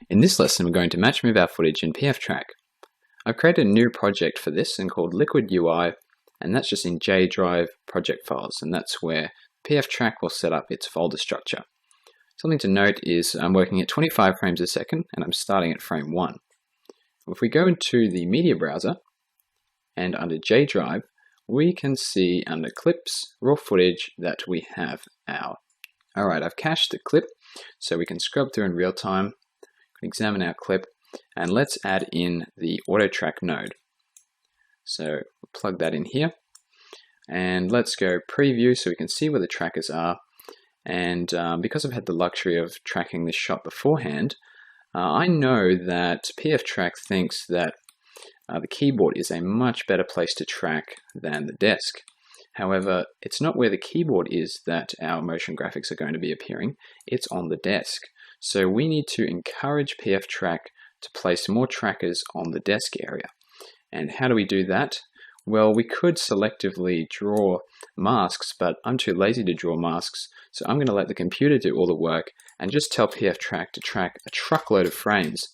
In this lesson, we're going to match move our footage in PFTrack. I've created a new project for this and called Liquid UI, and that's just in J drive project files, and that's where PFTrack will set up its folder structure. Something to note is I'm working at 25 frames a second and I'm starting at frame 1. If we go into the media browser and under J drive, we can see under clips, raw footage that we have our. Alright, I've cached the clip so we can scrub through in real time, examine our clip, and let's add in the auto track node. So we'll plug that in here and let's go preview so we can see where the trackers are. And because I've had the luxury of tracking this shot beforehand, I know that PFTrack thinks that the keyboard is a much better place to track than the desk. However, it's not where the keyboard is that our motion graphics are going to be appearing, it's on the desk. So we need to encourage PFTrack to place more trackers on the desk area. And how do we do that? Well, we could selectively draw masks, but I'm too lazy to draw masks, so I'm going to let the computer do all the work and just tell PFTrack to track a truckload of frames.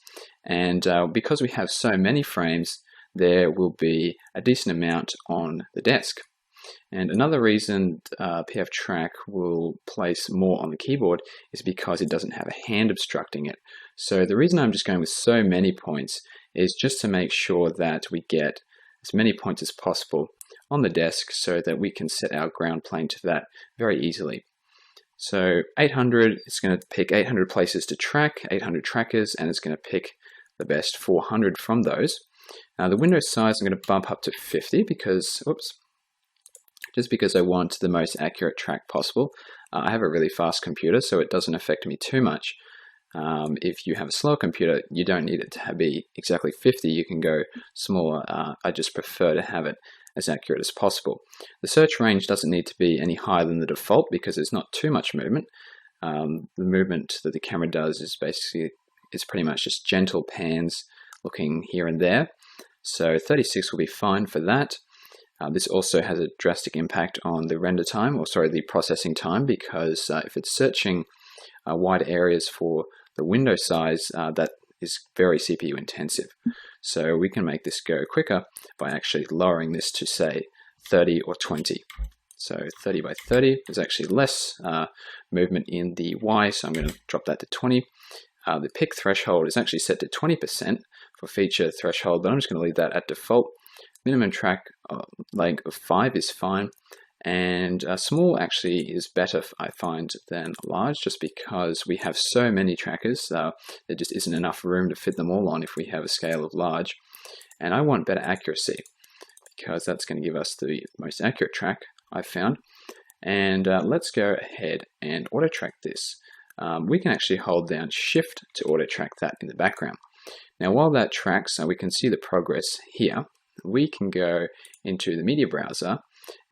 And because we have so many frames, there will be a decent amount on the desk. And another reason PFTrack will place more on the keyboard is because it doesn't have a hand obstructing it. So the reason I'm just going with so many points is just to make sure that we get as many points as possible on the desk so that we can set our ground plane to that very easily. So 800, it's going to pick 800 places to track, 800 trackers, and it's going to pick the best 400 from those. Now the window size I'm going to bump up to 50 because, just because I want the most accurate track possible. I have a really fast computer, so it doesn't affect me too much. If you have a slow computer, you don't need it to be exactly 50, you can go smaller. I just prefer to have it as accurate as possible. The search range doesn't need to be any higher than the default because there's not too much movement. The movement that the camera does is pretty much just gentle pans looking here and there. So 36 will be fine for that. This also has a drastic impact on the render time, the processing time, because if it's searching wide areas for the window size, that is very CPU intensive. So we can make this go quicker by actually lowering this to say 30 or 20. So 30 by 30 is actually less movement in the Y, so I'm going to drop that to 20. The pick threshold is actually set to 20% for feature threshold, but I'm just going to leave that at default. Minimum track length of 5 is fine, and small actually is better, I find, than large, just because we have so many trackers, there just isn't enough room to fit them all on if we have a scale of large. And I want better accuracy, because that's going to give us the most accurate track I've found. And let's go ahead and auto track this. We can actually hold down Shift to auto track that in the background. Now while that tracks, we can see the progress here. We can go into the media browser,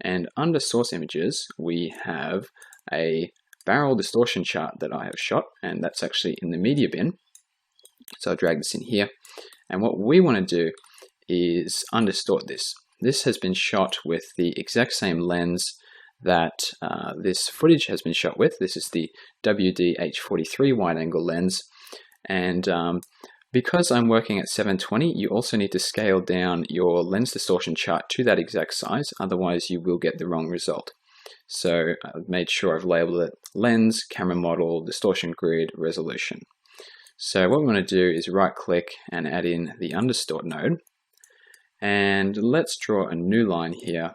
and under source images we have a barrel distortion chart that I have shot, and that's actually in the media bin. So I'll drag this in here, and what we want to do is undistort this. This has been shot with the exact same lens that this footage has been shot with. This is the WD-H43 wide angle lens, and because I'm working at 720, you also need to scale down your lens distortion chart to that exact size, otherwise you will get the wrong result. So I've made sure I've labeled it lens, camera model, distortion grid, resolution. So what we want to do is right click and add in the undistort node. And let's draw a new line here.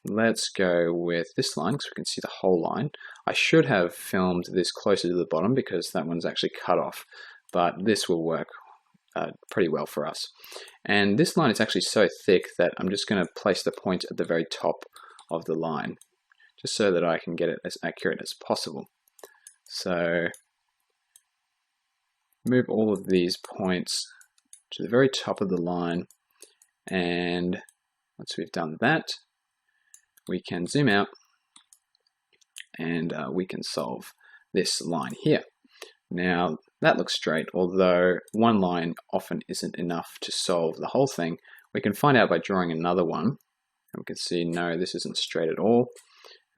Let's go with this line because we can see the whole line. I should have filmed this closer to the bottom because that one's actually cut off, but this will work pretty well for us. And this line is actually so thick that I'm just going to place the point at the very top of the line, just so that I can get it as accurate as possible. So move all of these points to the very top of the line, and once we've done that, we can zoom out and we can solve this line here. Now that looks straight, although one line often isn't enough to solve the whole thing. We can find out by drawing another one, and we can see no, this isn't straight at all.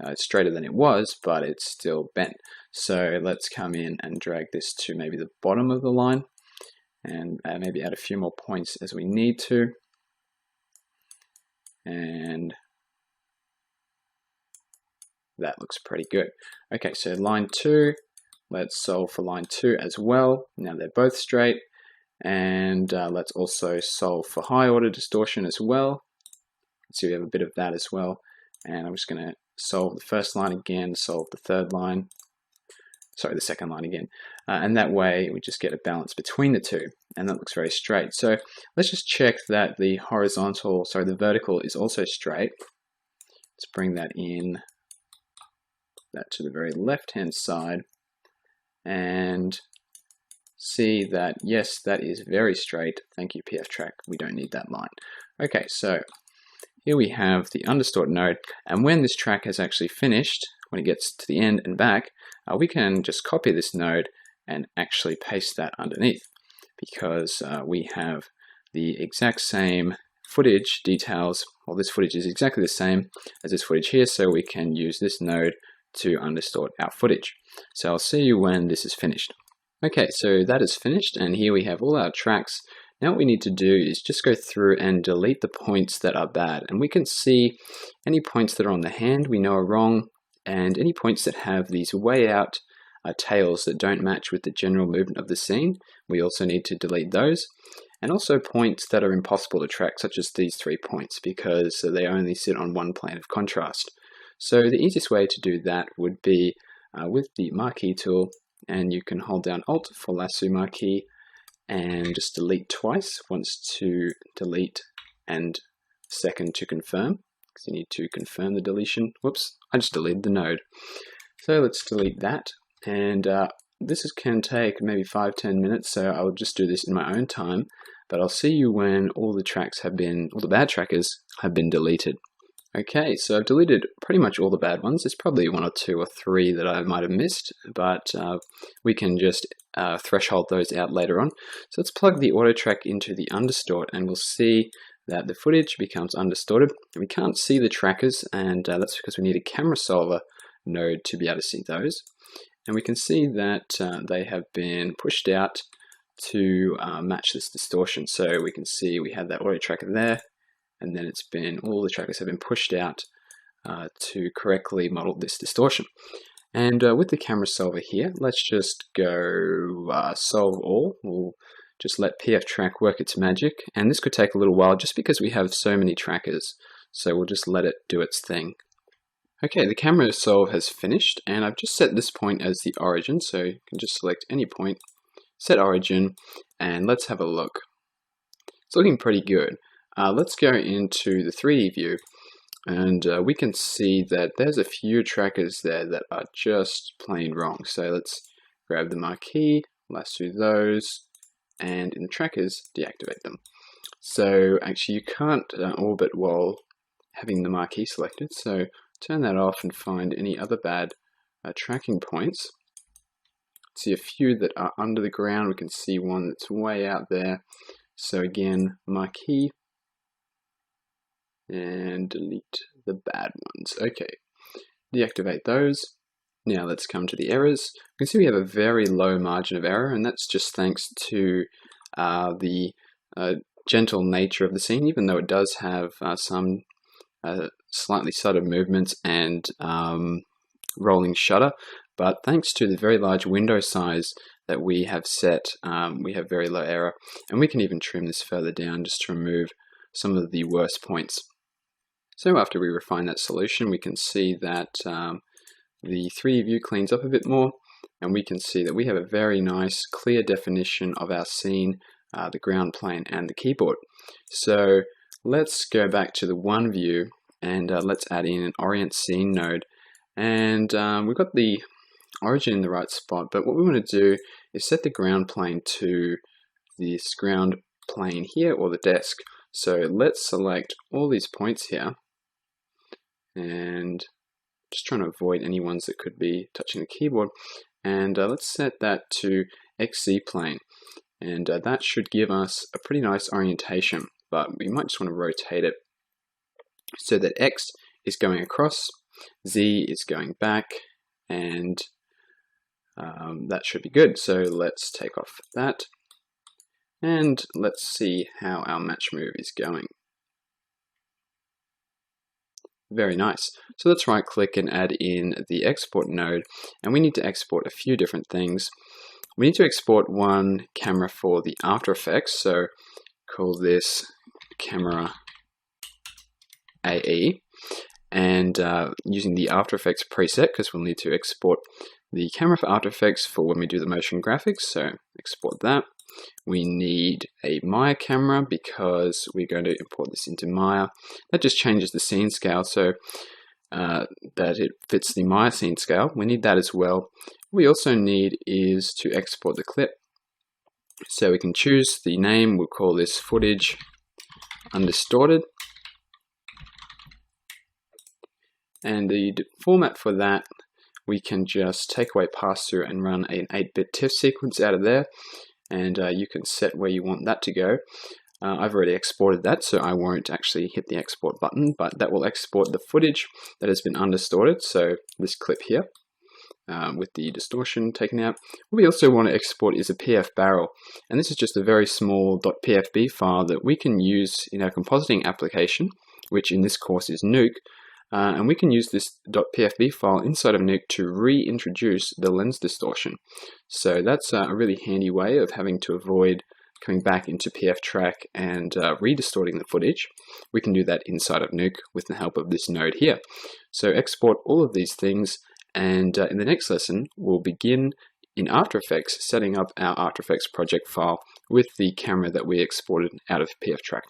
It's straighter than it was, but it's still bent. So let's come in and drag this to maybe the bottom of the line, and maybe add a few more points as we need to. And that looks pretty good. Okay, so line 2, let's solve for line 2 as well. Now they're both straight. And let's also solve for high order distortion as well. So we have a bit of that as well. And I'm just going to solve the first line again, solve the third line. Sorry, the second line again. And that way we just get a balance between the two. And that looks very straight. So let's just check that the the vertical is also straight. Let's bring that in, that to the very left-hand side. And see that, yes, that is very straight. Thank you, PFTrack. We don't need that line. Okay, so here we have the undistorted node, and when this track has actually finished, when it gets to the end and back, we can just copy this node and actually paste that underneath, because we have the exact same footage details. Well, this footage is exactly the same as this footage here, so we can use this node to undistort our footage. So I'll see you when this is finished. Okay, so that is finished, and here we have all our tracks. Now what we need to do is just go through and delete the points that are bad, and we can see any points that are on the hand we know are wrong, and any points that have these way out tails that don't match with the general movement of the scene. We also need to delete those, and also points that are impossible to track, such as these 3 points, because they only sit on one plane of contrast. So the easiest way to do that would be with the marquee tool, and you can hold down Alt for lasso marquee and just delete twice, once to delete and second to confirm, because you need to confirm the deletion. Whoops, I just deleted the node. So let's delete that, and this can take maybe 5-10 minutes, so I'll just do this in my own time, but I'll see you when all the bad trackers have been deleted. Okay, so I've deleted pretty much all the bad ones. There's probably 1 or 2 or 3 that I might have missed, but we can just threshold those out later on. So let's plug the auto track into the undistort, and we'll see that the footage becomes undistorted. We can't see the trackers, and that's because we need a camera solver node to be able to see those. And we can see that they have been pushed out to match this distortion. So we can see we have that auto tracker there, and then all the trackers have been pushed out to correctly model this distortion. And with the camera solver here, let's just go solve all. We'll just let PFTrack work its magic, and this could take a little while just because we have so many trackers, so we'll just let it do its thing. Okay, the camera solve has finished, and I've just set this point as the origin, so you can just select any point, set origin, and let's have a look. It's looking pretty good. Let's go into the 3D view, and we can see that there's a few trackers there that are just plain wrong. So let's grab the marquee, lasso those, and in the trackers, deactivate them. So actually you can't orbit while having the marquee selected, so turn that off and find any other bad tracking points. See a few that are under the ground. We can see one that's way out there. So again, marquee, and delete the bad ones. Okay, deactivate those. Now let's come to the errors. You can see we have a very low margin of error, and that's just thanks to the gentle nature of the scene, even though it does have some slightly subtle movements and rolling shutter. But thanks to the very large window size that we have set, we have very low error, and we can even trim this further down just to remove some of the worst points. So after we refine that solution, we can see that the 3D view cleans up a bit more, and we can see that we have a very nice clear definition of our scene, the ground plane and the keyboard. So let's go back to the one view, and let's add in an orient scene node. And we've got the origin in the right spot, but what we want to do is set the ground plane to this ground plane here, or the desk. So let's select all these points here, and just trying to avoid any ones that could be touching the keyboard, and let's set that to XZ plane, and that should give us a pretty nice orientation, but we might just want to rotate it so that X is going across, Z is going back, and that should be good. So let's take off that, And let's see how our match move is going. Very nice. So let's right click and add in the export node, and we need to export a few different things. We need to export one camera for the After Effects, so call this camera AE, and using the After Effects preset, because we'll need to export the camera for After Effects for when we do the motion graphics, so export that. We need a Maya camera because we're going to import this into Maya. That just changes the scene scale so that it fits the Maya scene scale. We need that as well. What we also need is to export the clip. So we can choose the name, we'll call this footage undistorted. And the format for that, we can just take away pass-through and run an 8-bit TIFF sequence out of there. And you can set where you want that to go. I've already exported that, so I won't actually hit the export button, but that will export the footage that has been undistorted, so this clip here, with the distortion taken out. What we also want to export is a PF barrel, and this is just a very small .pfb file that we can use in our compositing application, which in this course is NUKE. And we can use this .pfb file inside of NUKE to reintroduce the lens distortion. So that's a really handy way of having to avoid coming back into PFTrack and redistorting the footage. We can do that inside of NUKE with the help of this node here. So export all of these things, and in the next lesson we'll begin in After Effects setting up our After Effects project file with the camera that we exported out of PFTrack.